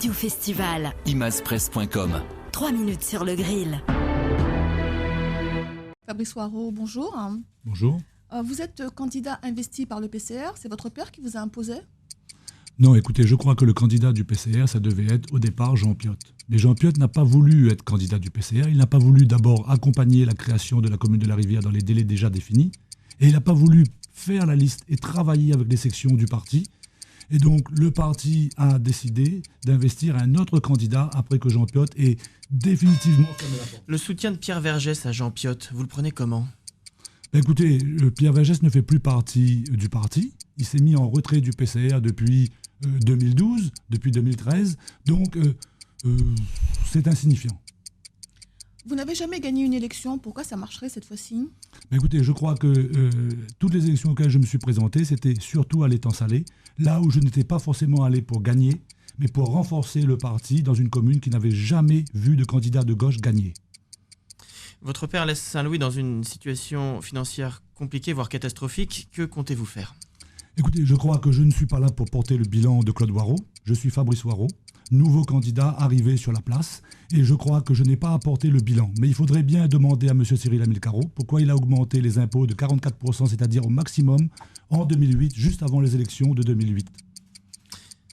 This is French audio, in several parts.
Radio Festival. imazpresse.com. 3 minutes sur le grill. Fabrice Waro, bonjour. Bonjour. Vous êtes candidat investi par le PCR, c'est votre père qui vous a imposé ? Non, écoutez, je crois que le candidat du PCR, ça devait être au départ Jean Piotte. Mais Jean Piotte n'a pas voulu être candidat du PCR. Il n'a pas voulu d'abord accompagner la création de la commune de la Rivière dans les délais déjà définis. Et il n'a pas voulu faire la liste et travailler avec les sections du parti. Et donc, le parti a décidé d'investir un autre candidat après que Jean Piotte ait définitivement fermé la porte. Le soutien de Pierre Vergès à Jean Piotte, vous le prenez comment ? Écoutez, Pierre Vergès ne fait plus partie du parti. Il s'est mis en retrait du PCR depuis 2012, depuis 2013. Donc, c'est insignifiant. Vous n'avez jamais gagné une élection, pourquoi ça marcherait cette fois-ci ? Écoutez, je crois que toutes les élections auxquelles je me suis présenté, c'était surtout à l'étang salé, là où je n'étais pas forcément allé pour gagner, mais pour renforcer le parti dans une commune qui n'avait jamais vu de candidat de gauche gagner. Votre père laisse Saint-Louis dans une situation financière compliquée, voire catastrophique. Que comptez-vous faire ? Écoutez, je crois que je ne suis pas là pour porter le bilan de Claude Waro. Je suis Fabrice Waro, nouveau candidat arrivé sur la place, et je crois que je n'ai pas à porter le bilan. Mais il faudrait bien demander à M. Cyril Hamilcarot pourquoi il a augmenté les impôts de 44%, c'est-à-dire au maximum, en 2008, juste avant les élections de 2008.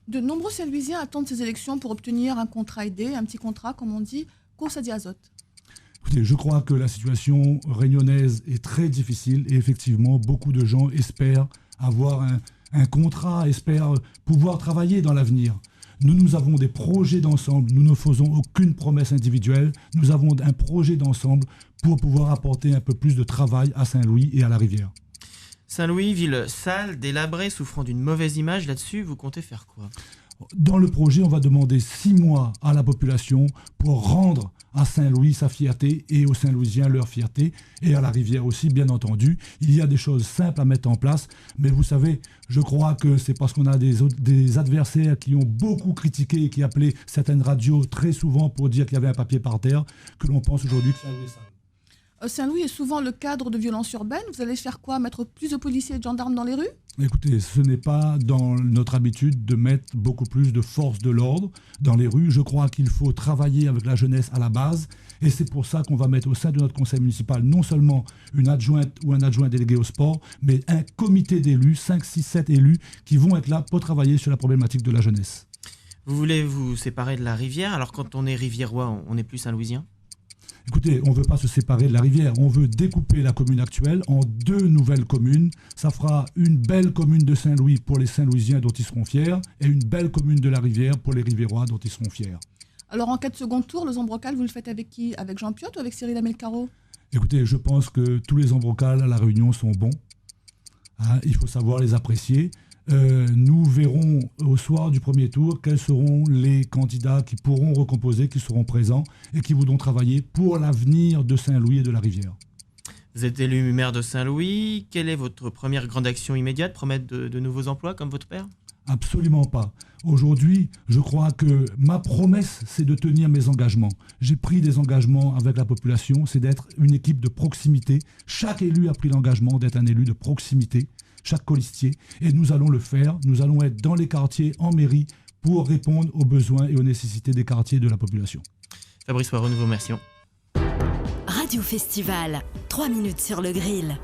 De nombreux Saint-Louisiens attendent ces élections pour obtenir un contrat aidé, un petit contrat, comme on dit, course à diazote. Écoutez, je crois que la situation réunionnaise est très difficile et effectivement, beaucoup de gens espèrent avoir un contrat, espèrent pouvoir travailler dans l'avenir. Nous avons des projets d'ensemble, nous ne faisons aucune promesse individuelle, nous avons un projet d'ensemble pour pouvoir apporter un peu plus de travail à Saint-Louis et à la Rivière. Saint-Louis, ville sale, délabrée, souffrant d'une mauvaise image, là-dessus, vous comptez faire quoi ? Dans le projet, on va demander 6 mois à la population pour rendre à Saint-Louis sa fierté et aux Saint-Louisiens leur fierté et à la Rivière aussi, bien entendu. Il y a des choses simples à mettre en place, mais vous savez, je crois que c'est parce qu'on a des adversaires qui ont beaucoup critiqué et qui appelaient certaines radios très souvent pour dire qu'il y avait un papier par terre que l'on pense aujourd'hui que Saint-Louis est sale. Saint-Louis est souvent le cadre de violences urbaines. Vous allez faire quoi ? Mettre plus de policiers et de gendarmes dans les rues ? Écoutez, ce n'est pas dans notre habitude de mettre beaucoup plus de force de l'ordre dans les rues. Je crois qu'il faut travailler avec la jeunesse à la base. Et c'est pour ça qu'on va mettre au sein de notre conseil municipal non seulement une adjointe ou un adjoint délégué au sport, mais un comité d'élus, 5, 6, 7 élus, qui vont être là pour travailler sur la problématique de la jeunesse. Vous voulez vous séparer de la Rivière, alors quand on est riviérois, on n'est plus Saint-Louisien ? Écoutez, on ne veut pas se séparer de la Rivière, on veut découper la commune actuelle en 2 nouvelles communes. Ça fera une belle commune de Saint-Louis pour les Saint-Louisiens dont ils seront fiers et une belle commune de la Rivière pour les Riviérois dont ils seront fiers. Alors en cas de second tour, le Zambrocal, vous le faites avec qui ? Avec Jean Piotte ou avec Cyril Hamilcarot ? Écoutez, je pense que tous les Zambrocals à La Réunion sont bons. Il faut savoir les apprécier. Nous verrons au soir du premier tour quels seront les candidats qui pourront recomposer, qui seront présents et qui voudront travailler pour l'avenir de Saint-Louis et de la Rivière. Vous êtes élu maire de Saint-Louis. Quelle est votre première grande action immédiate ? Promettre de nouveaux emplois comme votre père ? Absolument pas. Aujourd'hui, je crois que ma promesse, c'est de tenir mes engagements. J'ai pris des engagements avec la population, c'est d'être une équipe de proximité. Chaque élu a pris l'engagement d'être un élu de proximité, chaque colistier, et nous allons le faire. Nous allons être dans les quartiers, en mairie, pour répondre aux besoins et aux nécessités des quartiers et de la population. Fabrice Waro, nous vous remercions. Radio Festival. 3 minutes sur le grill.